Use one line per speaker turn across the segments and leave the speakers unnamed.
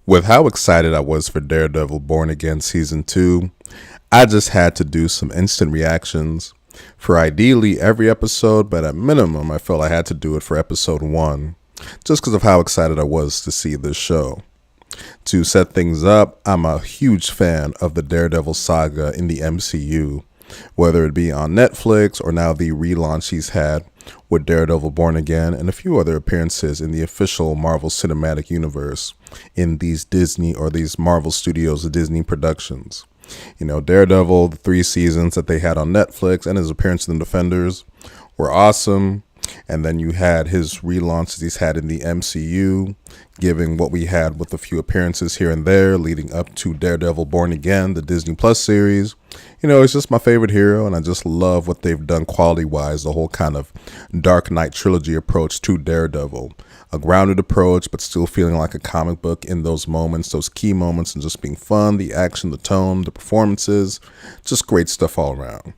With how excited I was for Daredevil Born Again Season 2, I just had to do some instant reactions for ideally every episode, but at minimum, I felt I had to do it for episode 1, just because of how excited I was to see this show. To set things up, I'm a huge fan of the Daredevil saga in the MCU, whether it be on Netflix or now the relaunch he's had with Daredevil Born Again and a few other appearances in the official Marvel Cinematic Universe in these Disney or these Marvel Studios Disney productions. You know, Daredevil, the 3 seasons that they had on Netflix and his appearance in The Defenders were awesome. And then you had his relaunches he's had in the MCU, giving what we had with a few appearances here and there, leading up to Daredevil Born Again, the Disney Plus series. You know, it's just my favorite hero, and I just love what they've done quality-wise, the whole kind of Dark Knight trilogy approach to Daredevil. A grounded approach, but still feeling like a comic book in those moments, those key moments, and just being fun, the action, the tone, the performances, just great stuff all around.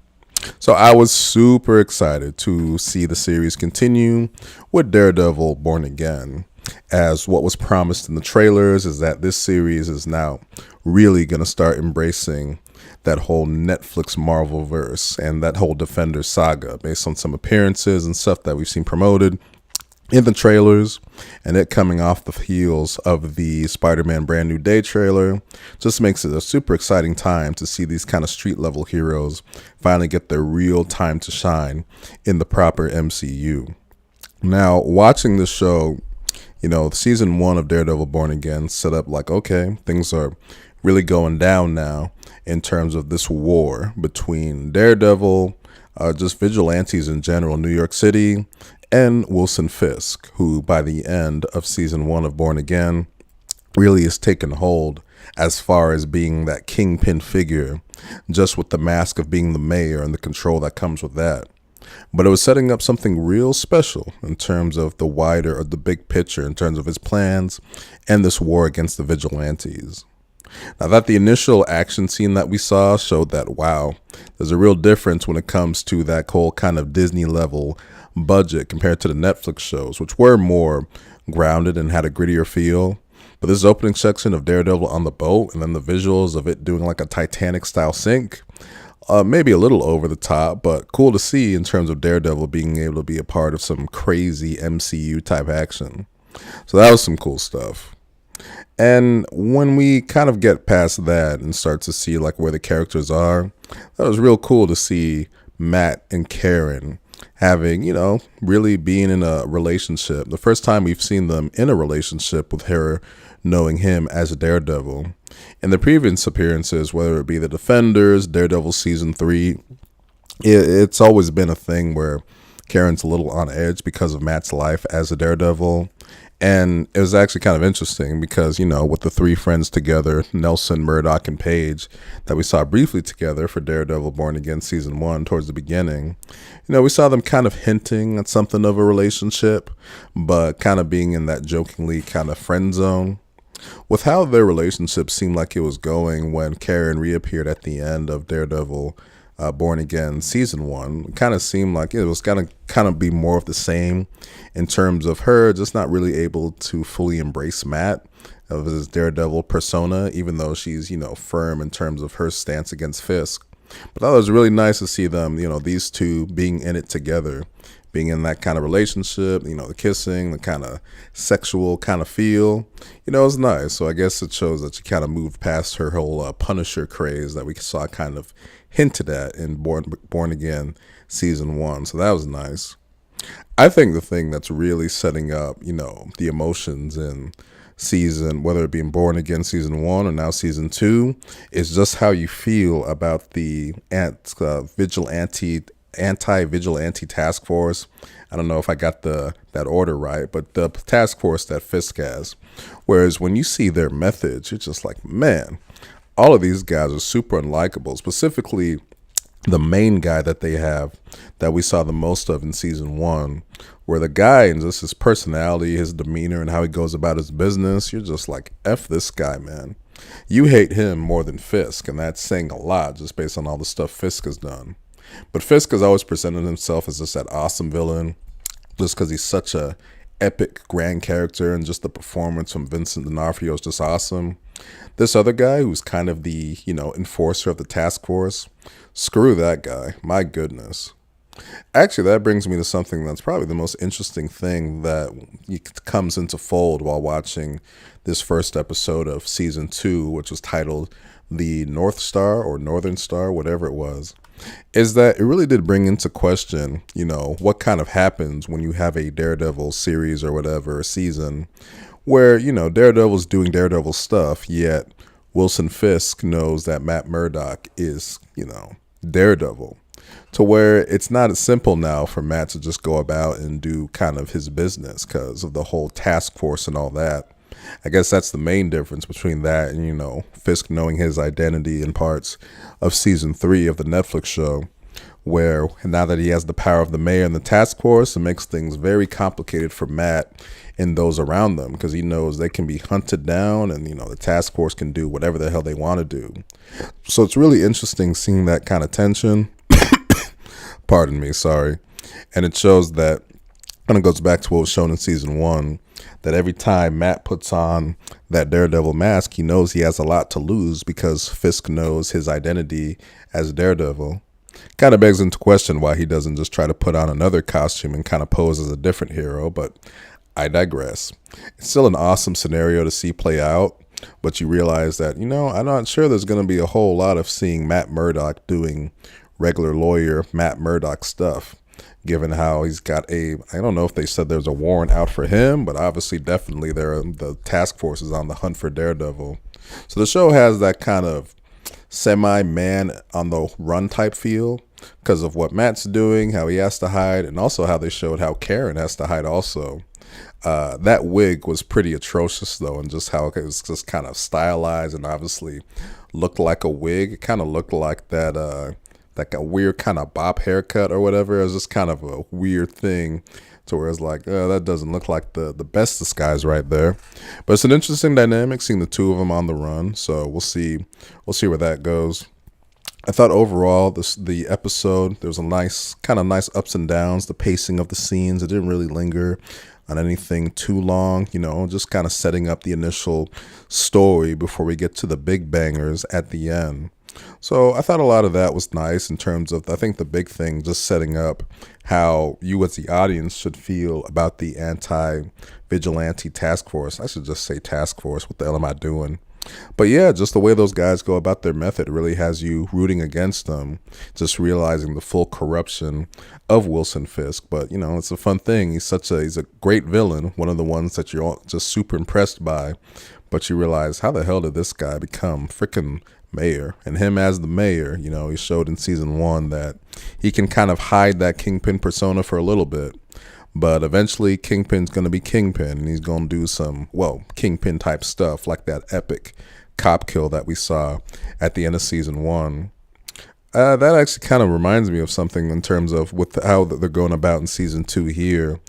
So I was super excited to see the series continue with Daredevil Born Again, as what was promised in the trailers is that this series is now really going to start embracing that whole Netflix Marvel-verse and that whole Defender saga based on some appearances and stuff that we've seen promoted in the trailers, and it coming off the heels of the Spider-Man Brand New Day trailer just makes it a super exciting time to see these kind of street level heroes finally get their real time to shine in the proper MCU. Now, watching the show, you know, season 1 of Daredevil Born Again set up like, okay, things are really going down now in terms of this war between Daredevil, just vigilantes in general, New York City, and Wilson Fisk, who by the end of season 1 of Born Again really has taken hold as far as being that kingpin figure, just with the mask of being the mayor and the control that comes with that. But it was setting up something real special in terms of the wider or the big picture, in terms of his plans and this war against the vigilantes. Now that the initial action scene that we saw showed that, wow, there's a real difference when it comes to that whole kind of Disney level budget compared to the Netflix shows, which were more grounded and had a grittier feel. But this opening section of Daredevil on the boat and then the visuals of it doing like a Titanic style sink, maybe a little over the top, but cool to see in terms of Daredevil being able to be a part of some crazy MCU type action. So that was some cool stuff. And when we kind of get past that and start to see like where the characters are, that was real cool to see Matt and Karen having, you know, really being in a relationship. The first time we've seen them in a relationship with her knowing him as a Daredevil. In the previous appearances, whether it be the Defenders, Daredevil Season 3, it's always been a thing where Karen's a little on edge because of Matt's life as a Daredevil. And it was actually kind of interesting because, you know, with the 3 friends together, Nelson, Murdoch, and Paige, that we saw briefly together for Daredevil Born Again Season 1 towards the beginning, you know, we saw them kind of hinting at something of a relationship, but kind of being in that jokingly kind of friend zone. With how their relationship seemed like it was going when Karen reappeared at the end of Daredevil Born Again Season 1, kind of seemed like it was going to kind of be more of the same in terms of her just not really able to fully embrace Matt of his Daredevil persona, even though she's, you know, firm in terms of her stance against Fisk. But that was really nice to see them, you know, these two being in it together, being in that kind of relationship, you know, the kissing, the kind of sexual kind of feel, you know, it was nice. So I guess it shows that she kind of moved past her whole Punisher craze that we saw kind of hinted at in Born Again Season 1. So that was nice. I think the thing that's really setting up, you know, the emotions in season, whether it be in Born Again Season 1 or now Season 2, is just how you feel about the anti-vigilante task force. I don't know if I got that order right, but the task force that Fisk has. Whereas when you see their methods, you're just like, man, all of these guys are super unlikable, specifically the main guy that they have that we saw the most of in Season 1, where the guy and just his personality, his demeanor, and how he goes about his business, you're just like, F this guy, man. You hate him more than Fisk, and that's saying a lot just based on all the stuff Fisk has done. But Fisk has always presented himself as just that awesome villain just because he's such a epic grand character, and just the performance from Vincent D'Onofrio is just awesome. This other guy who's kind of the, enforcer of the task force, screw that guy. My goodness. Actually, that brings me to something that's probably the most interesting thing that comes into fold while watching this first episode of season 2, which was titled The North Star or Northern Star, whatever it was, is that it really did bring into question, what kind of happens when you have a Daredevil series or whatever, a season, where, Daredevil's doing Daredevil stuff, yet Wilson Fisk knows that Matt Murdock is, Daredevil. To where it's not as simple now for Matt to just go about and do kind of his business because of the whole task force and all that. I guess that's the main difference between that and, Fisk knowing his identity in parts of season 3 of the Netflix show, where now that he has the power of the mayor and the task force, it makes things very complicated for Matt and those around them because he knows they can be hunted down and, the task force can do whatever the hell they want to do. So it's really interesting seeing that kind of tension. Pardon me, sorry. And it shows that, and it goes back to what was shown in season 1, that every time Matt puts on that Daredevil mask, he knows he has a lot to lose because Fisk knows his identity as Daredevil. Kind of begs into question why he doesn't just try to put on another costume and kind of pose as a different hero, but I digress. It's still an awesome scenario to see play out, but you realize that, I'm not sure there's going to be a whole lot of seeing Matt Murdock doing regular lawyer Matt Murdock stuff, given how he's got I don't know if they said there's a warrant out for him, but obviously definitely the task force is on the hunt for Daredevil. So the show has that kind of semi-man on the run type feel because of what Matt's doing, how he has to hide, and also how they showed how Karen has to hide also. That wig was pretty atrocious though, and just how it was just kind of stylized and obviously looked like a wig. It kind of looked like that like a weird kind of bop haircut or whatever. It was just kind of a weird thing to where it's like, that doesn't look like the best disguise right there. But it's an interesting dynamic seeing the two of them on the run. So we'll see where that goes. I thought overall the episode, there was a nice ups and downs. The pacing of the scenes, it didn't really linger on anything too long, just kind of setting up the initial story before we get to the big bangers at the end. So I thought a lot of that was nice in terms of, I think the big thing, just setting up how you as the audience should feel about the anti-vigilante task force. I should just say task force. What the hell am I doing? But yeah, just the way those guys go about their method really has you rooting against them, just realizing the full corruption of Wilson Fisk. But, it's a fun thing. He's a great villain, one of the ones that you're just super impressed by. But you realize, how the hell did this guy become freaking mayor? And him as the mayor, he showed in season 1 that he can kind of hide that Kingpin persona for a little bit. But eventually Kingpin's going to be Kingpin, and he's going to do some, Kingpin type stuff like that epic cop kill that we saw at the end of season 1. That actually kind of reminds me of something in terms of with how they're going about in season 2 here,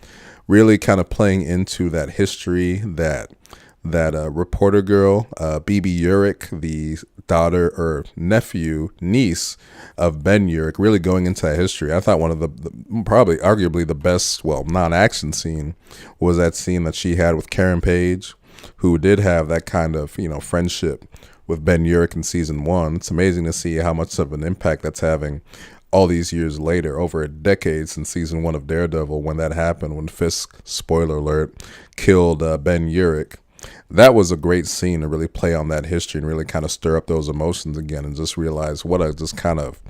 really kind of playing into that history that reporter girl, BB Urich, the daughter or niece of Ben Urich, really going into that history. I thought one of the probably arguably the best, non-action scene was that scene that she had with Karen Page, who did have that kind of, friendship with Ben Urich in season 1. It's amazing to see how much of an impact that's having all these years later, over a decade since season 1 of Daredevil, when that happened, when Fisk, spoiler alert, killed Ben Urich. That was a great scene to really play on that history and really kind of stir up those emotions again and just realize what a just kind of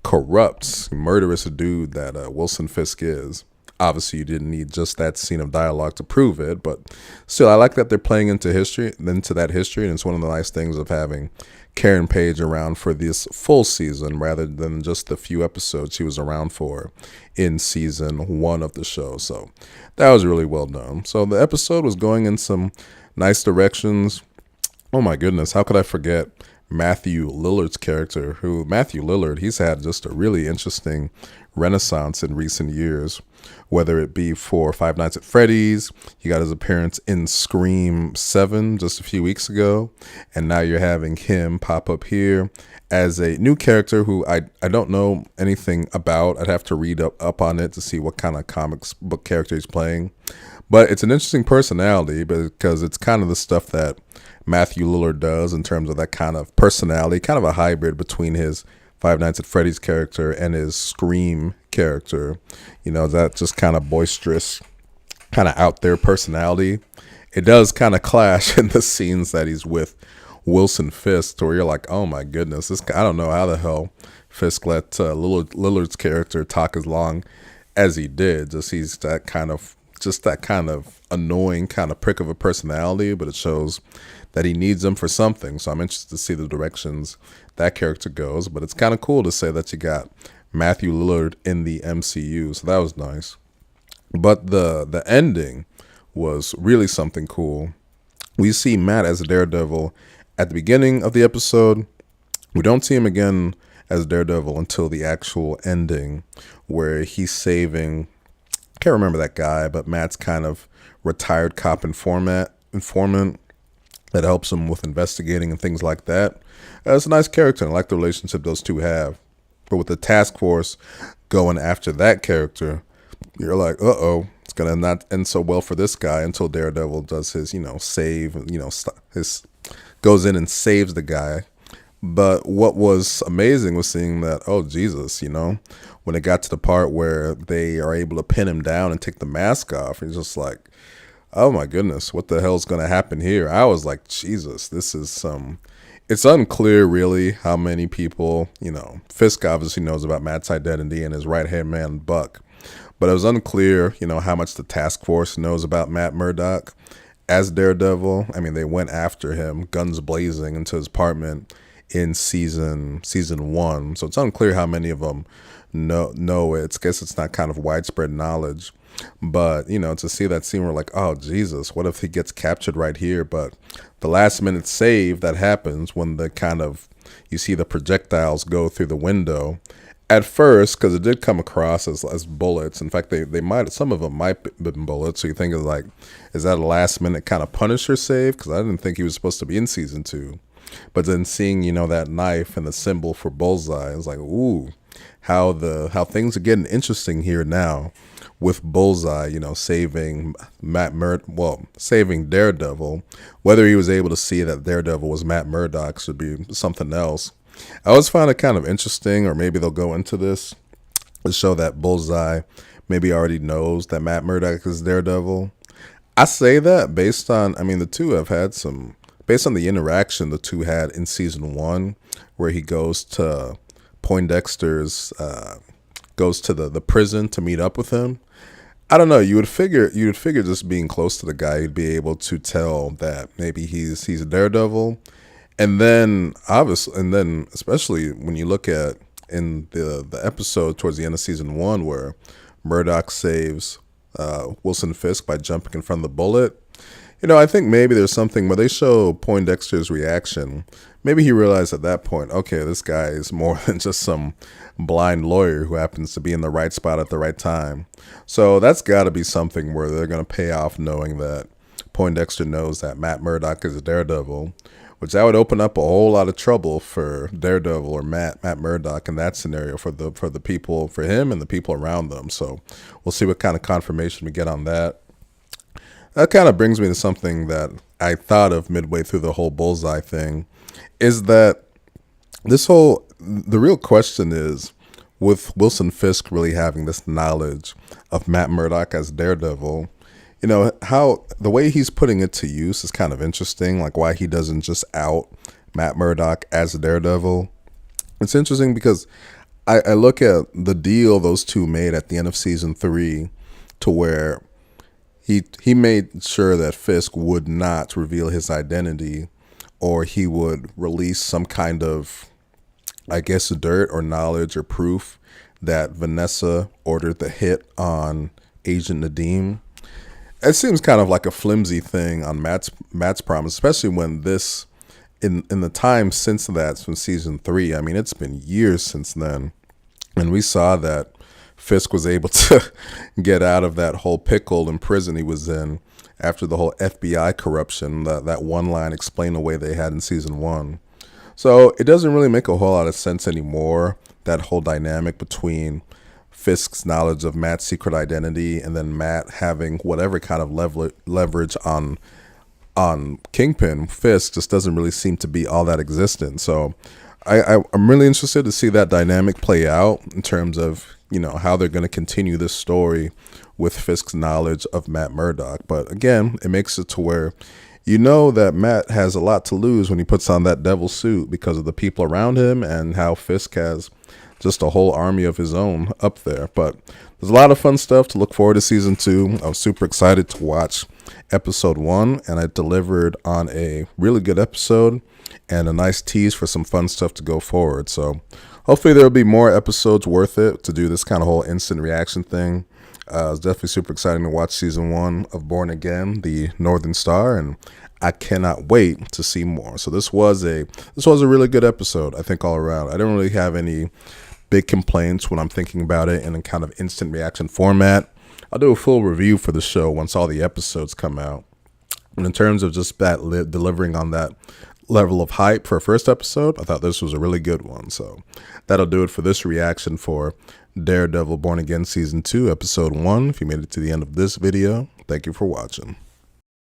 corrupt, murderous dude that Wilson Fisk is. Obviously, you didn't need just that scene of dialogue to prove it, but still, I like that they're playing into that history, and it's one of the nice things of having Karen Page around for this full season rather than just the few episodes she was around for in season 1 of the show. So that was really well done. So the episode was going in some nice directions. Oh my goodness, how could I forget Matthew Lillard's character, Matthew Lillard, he's had just a really interesting renaissance in recent years, whether it be for Five Nights at Freddy's. He got his appearance in Scream 7 just a few weeks ago, and now you're having him pop up here as a new character who I don't know anything about. I'd have to read up on it to see what kind of comics book character he's playing. But it's an interesting personality because it's kind of the stuff that Matthew Lillard does in terms of that kind of personality, kind of a hybrid between his Five Nights at Freddy's character and his Scream character. You know, that just kind of boisterous, kind of out there personality. It does kind of clash in the scenes that he's with Wilson Fisk, where you're like, oh my goodness, this guy, I don't know how the hell Fisk let Lillard's character talk as long as he did. He's that kind of annoying kind of prick of a personality, but it shows that he needs him for something. So I'm interested to see the directions that character goes. But it's kind of cool to say that you got Matthew Lillard in the MCU, so that was nice. But the ending was really something cool. We see Matt as a Daredevil at the beginning of the episode. We don't see him again as Daredevil until the actual ending, where he's saving, can't remember that guy, but Matt's kind of retired cop informant that helps him with investigating and things like that. It's a nice character, and I like the relationship those two have. But with the task force going after that character, you're like, uh-oh, it's going to not end so well for this guy until Daredevil does his, save, goes in and saves the guy. But what was amazing was seeing that, oh, Jesus, when it got to the part where they are able to pin him down and take the mask off, he's just like, oh my goodness, what the hell's going to happen here? I was like, Jesus, this is it's unclear really how many people, Fisk obviously knows about Matt's identity and his right-hand man, Buck. But it was unclear, how much the task force knows about Matt Murdock as Daredevil. I mean, they went after him, guns blazing, into his apartment in season 1. So it's unclear how many of them know it. I guess it's not kind of widespread knowledge. But, to see that scene, we're like, oh, Jesus, what if he gets captured right here? But the last minute save that happens when you see the projectiles go through the window. At first, because it did come across as bullets. In fact, some of them might have been bullets. So you think is that a last minute kind of Punisher save? Because I didn't think he was supposed to be in season 2. But then seeing, that knife and the symbol for Bullseye, I was like, ooh, how things are getting interesting here now with Bullseye, saving saving Daredevil. Whether he was able to see that Daredevil was Matt Murdock should be something else. I always find it kind of interesting, or maybe they'll go into this to show that Bullseye maybe already knows that Matt Murdock is Daredevil. I say that based on, the two have had based on the interaction the two had in season 1, where he goes to Poindexter's, goes to the prison to meet up with him. I don't know. You would figure just being close to the guy, you'd be able to tell that maybe he's a Daredevil. And then especially when you look at in the episode towards the end of season 1 where Murdock saves Wilson Fisk by jumping in front of the bullet. I think maybe there's something where they show Poindexter's reaction. Maybe he realized at that point, okay, this guy is more than just some blind lawyer who happens to be in the right spot at the right time. So that's got to be something where they're going to pay off knowing that Poindexter knows that Matt Murdock is a Daredevil, which that would open up a whole lot of trouble for Daredevil or Matt Murdock in that scenario for the people, for him and the people around them. So we'll see what kind of confirmation we get on that. That kind of brings me to something that I thought of midway through the whole Bullseye thing, is that the real question is, with Wilson Fisk really having this knowledge of Matt Murdock as Daredevil, how the way he's putting it to use is kind of interesting, like why he doesn't just out Matt Murdock as a Daredevil. It's interesting because I look at the deal those two made at the end of season 3 to where he made sure that Fisk would not reveal his identity, or he would release some kind of, I guess, dirt or knowledge or proof that Vanessa ordered the hit on Agent Nadeem. It seems kind of like a flimsy thing on Matt's promise, especially when this, in the time since that, from season 3, it's been years since then, and we saw that Fisk was able to get out of that whole pickle in prison he was in after the whole FBI corruption, that one line explained the way they had in season 1. So it doesn't really make a whole lot of sense anymore, that whole dynamic between Fisk's knowledge of Matt's secret identity, and then Matt having whatever kind of leverage on Kingpin, Fisk just doesn't really seem to be all that existent. So I'm really interested to see that dynamic play out in terms of, how they're going to continue this story with Fisk's knowledge of Matt Murdock. But again, it makes it to where that Matt has a lot to lose when he puts on that devil suit because of the people around him and how Fisk has just a whole army of his own up there. But there's a lot of fun stuff to look forward to season 2. I was super excited to watch episode 1, and I delivered on a really good episode and a nice tease for some fun stuff to go forward. So hopefully there'll be more episodes worth it to do this kind of whole instant reaction thing. It's definitely super exciting to watch season 1 of Born Again, the Northern Star, and I cannot wait to see more. So this was a really good episode, I think, all around. I don't really have any big complaints when I'm thinking about it in a kind of instant reaction format. I'll do a full review for the show once all the episodes come out. And in terms of just that delivering on that level of hype for a first episode, I thought this was a really good one. So that'll do it for this reaction for Daredevil Born Again Season 2, Episode 1. If you made it to the end of this video, thank you for watching.